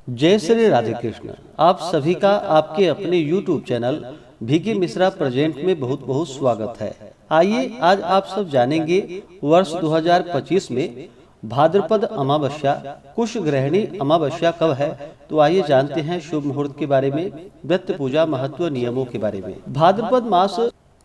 जय श्री राधे कृष्ण। आप सभी का आपके अपने YouTube channel V K Mishra present में बहुत बहुत स्वागत है। आइए आज आप सब जानेंगे वर्ष 2025 में भाद्रपद अमावस्या कुश ग्रहणी अमावस्या कब है। तो आइए जानते हैं शुभ मुहूर्त के बारे में, व्रत पूजा महत्व नियमों के बारे में। भाद्रपद मास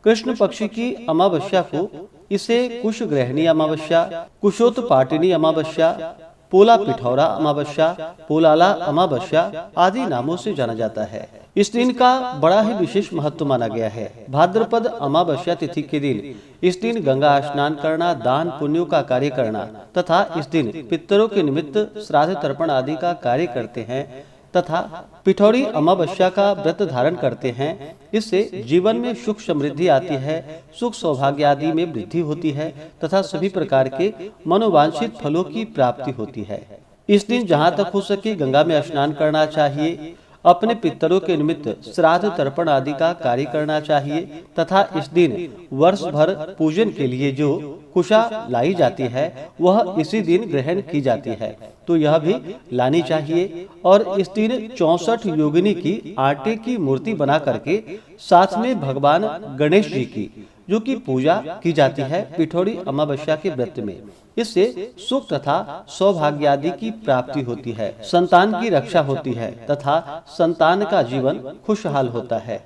कृष्ण पक्ष की अमावस्या को इसे कुश ग्रहणी अमावस्या, कुशोत्पाटिनी अमावस्या, पोला पिठौरा अमावस्या, पोलाला अमावस्या आदि नामों से जाना जाता है। इस दिन का बड़ा ही विशेष महत्व माना गया है। भाद्रपद अमावस्या तिथि के दिन इस दिन गंगा स्नान करना, दान पुण्यों का कार्य करना तथा इस दिन पितरों के निमित्त श्राद्ध तर्पण आदि का कार्य करते हैं तथा पिठौरी अमावस्या का व्रत धारण करते हैं। इससे जीवन में सुख समृद्धि आती है, सुख सौभाग्य आदि में वृद्धि होती है तथा सभी प्रकार के मनोवांछित फलों की प्राप्ति होती है। इस दिन जहाँ तक हो सके गंगा में स्नान करना चाहिए, अपने पितरों के निमित्त श्राद्ध तर्पण आदि का कार्य करना चाहिए तथा इस दिन वर्ष भर पूजन के लिए जो कुशा लाई जाती है वह इसी दिन ग्रहण की जाती है, तो यह भी लानी चाहिए। और इस दिन 64 योगिनी की आटे की मूर्ति बना करके साथ में भगवान गणेश जी की जो की पूजा की जाती है पिठौरी अमावस्या के व्रत में। इससे सुख तथा सौभाग्य आदि की प्राप्ति होती है, संतान की रक्षा होती है तथा संतान का जीवन खुशहाल होता है।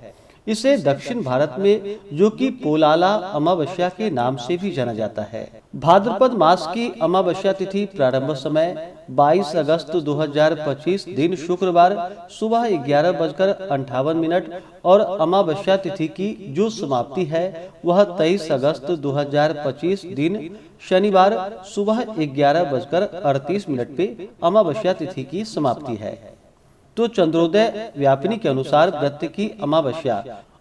इसे दक्षिण भारत में जो कि पोलाला अमावस्या के नाम से भी जाना जाता है। भाद्रपद मास की अमावस्या तिथि प्रारंभ समय 22 अगस्त 2025 दिन शुक्रवार सुबह 11:58 और अमावस्या तिथि की जो समाप्ति है वह 23 अगस्त 2025 दिन शनिवार सुबह 11:38 पे अमावस्या तिथि की समाप्ति है। तो चंद्रोदय व्यापिनी के अनुसार व्रत की अमावस्या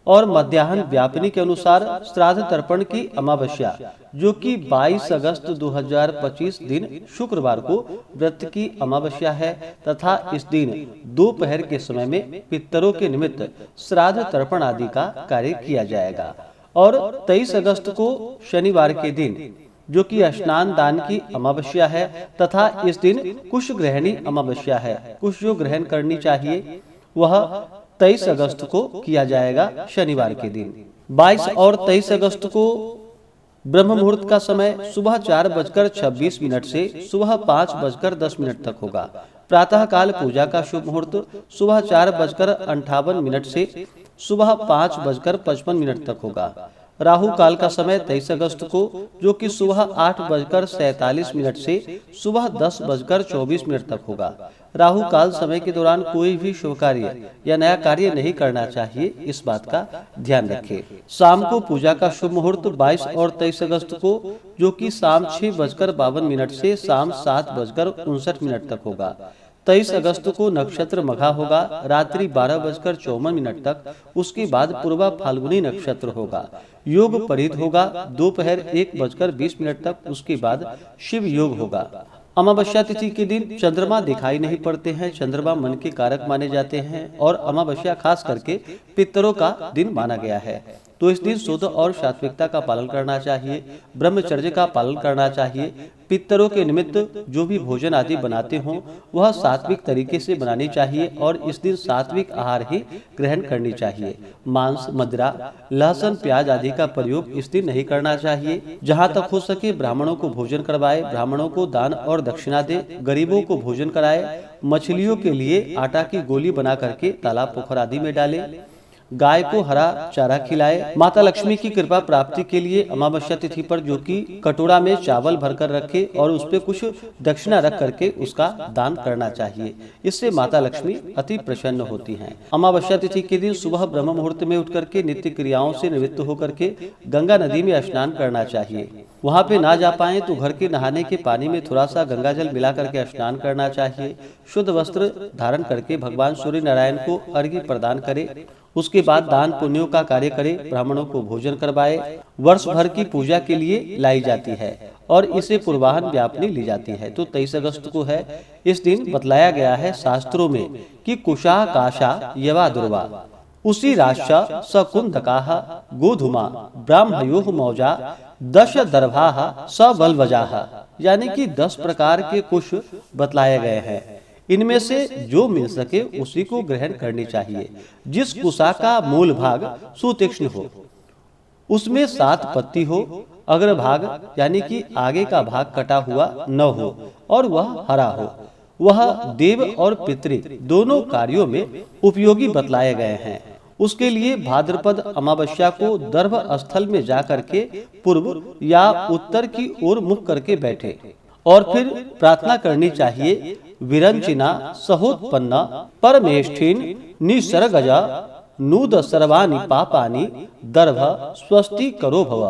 और मध्याह्न व्यापिनी के अनुसार श्राद्ध तर्पण की अमावस्या जो कि 22 अगस्त 2025 दिन शुक्रवार को व्रत की अमावस्या है तथा इस दिन दोपहर के समय में पितरों के निमित्त श्राद्ध तर्पण आदि का कार्य किया जाएगा। और 23 अगस्त को शनिवार के दिन जो कि स्नान दान की अमावस्या है तथा इस दिन कुश ग्रहणी अमावस्या है। कुश जो ग्रहण करनी चाहिए वह 23 अगस्त को किया जाएगा शनिवार के दिन। 22 और 23 अगस्त को ब्रह्म मुहूर्त का समय सुबह 4:26 से सुबह 5:10 तक होगा। प्रातः काल पूजा का शुभ मुहूर्त सुबह 4:58 से सुबह 5:55 तक होगा। राहु काल का समय 23 अगस्त को जो कि सुबह 8:47 से सुबह 10:24 तक होगा। राहु काल समय के दौरान कोई भी शुभ कार्य या नया कार्य नहीं करना चाहिए, इस बात का ध्यान रखें। शाम को पूजा का शुभ मुहूर्त 22 और 23 अगस्त को जो कि शाम 6:52 से शाम 7:59 तक होगा। 23 अगस्त को नक्षत्र मघा होगा रात्रि 12:54 तक। उसके बाद पूर्वा फाल्गुनी नक्षत्र होगा। योग परिध होगा दोपहर 1:20 तक। उसके बाद शिव योग होगा। अमावस्या तिथि के दिन चंद्रमा दिखाई नहीं पड़ते हैं। चंद्रमा मन के कारक माने जाते हैं और अमावस्या खास करके पितरों का दिन माना गया है। तो इस दिन शुद्ध और सात्विकता का पालन करना चाहिए, ब्रह्मचर्य का पालन करना चाहिए। पितरों के निमित्त जो भी भोजन आदि बनाते हों वह सात्विक तरीके से बनानी चाहिए और इस दिन सात्विक आहार ही ग्रहण करनी चाहिए। मांस, मदिरा, लहसुन, प्याज आदि का प्रयोग इस दिन नहीं करना चाहिए। जहाँ तक हो सके ब्राह्मणों को भोजन करवाए, ब्राह्मणों को दान और दक्षिणा दे, गरीबों को भोजन कराए, मछलियों के लिए आटा की गोली बना करके तालाब पोखर आदि में डाले, गाय को हरा चारा खिलाए। माता लक्ष्मी की कृपा प्राप्ति के लिए अमावस्या तिथि पर जो कि कटोरा में चावल भरकर रखे और उस पे कुछ दक्षिणा रख करके उसका दान करना चाहिए। इससे माता लक्ष्मी अति प्रसन्न होती हैं। अमावस्या तिथि के दिन सुबह ब्रह्म मुहूर्त में उठ करके नित्य क्रियाओं से निवृत्त होकर के गंगा नदी में स्नान करना चाहिए। वहाँ पे ना जा पाए तो घर के नहाने के पानी में थोड़ा सा गंगा जल मिला करके स्नान करना चाहिए। शुद्ध वस्त्र धारण करके भगवान सूर्य नारायण को अर्घ्य प्रदान करे। उसके बाद दान पुण्यों का कार्य करे, ब्राह्मणों को भोजन करवाए। वर्ष भर की पूजा के लिए लाई जाती है और इसे पूर्वाहन व्यापनी ली जाती है। तो 23 अगस्त को है। इस दिन बतलाया गया है शास्त्रों में कि कुशा काशा यवा दुर्वा उसी राशा सकुंदकाः गोधुमा ब्राह्मयोः मौजा दश दर्भाः सबलवजाः, यानी कि 10 प्रकार के कुश बतलाए गए हैं। इनमें से जो मिल सके उसी को ग्रहण करनी चाहिए। जिस कुशा का मूल भाग सुतीक्ष्ण हो, उसमें 7 पत्ती हो, अग्रभाग यानी कि आगे का भाग कटा हुआ न हो और वह हरा हो। वह देव और पितृ दोनों कार्यों में उपयोगी बतलाए गए हैं। उसके लिए भाद्रपद अमावस्या को दर्भ स्थल में जाकर के पूर्व या उत्तर की ओर मुख करके बैठे और फिर प्रार्थना करनी चाहिए। विरंचिना सहोत्पन्ना परमेष्ठिन निसर्गजा नूद सर्वाणि पापानि दर्भ स्वस्ति करो भव।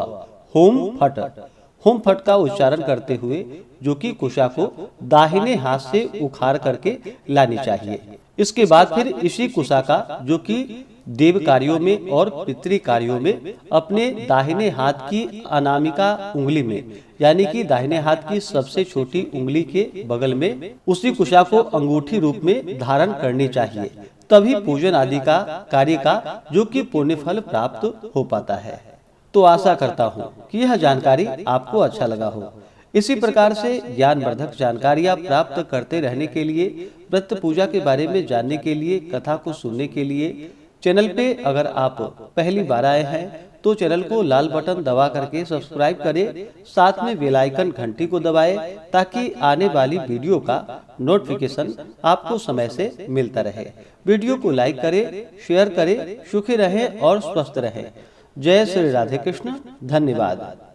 होम फट का उच्चारण करते हुए जो कि कुशा को दाहिने हाथ से उखाड़ करके लानी चाहिए। इसके बाद फिर इसी कुशा का जो कि देव कार्यों में और पितृ कार्यों में अपने दाहिने हाथ की अनामिका उंगली में यानी कि दाहिने हाथ की सबसे छोटी उंगली के बगल में उसी कुशा को अंगूठी रूप में धारण करनी चाहिए। तभी पूजन आदि का कार्य का जो कि पुण्य फल प्राप्त हो पाता है। तो आशा करता हूँ कि यह जानकारी आपको अच्छा लगा हो। इसी प्रकार से ज्ञानवर्धक जानकारियाँ प्राप्त करते रहने के लिए, व्रत पूजा के बारे में जानने के लिए, कथा को सुनने के लिए चैनल पे अगर आप पहली बार आए हैं तो चैनल को लाल बटन दबा करके सब्सक्राइब करें, साथ में बेल आइकन घंटी को दबाएं ताकि आने वाली वीडियो का नोटिफिकेशन आपको समय से मिलता रहे। वीडियो को लाइक करें, शेयर करें। सुखी रहें और स्वस्थ रहें। जय श्री राधे कृष्ण। धन्यवाद।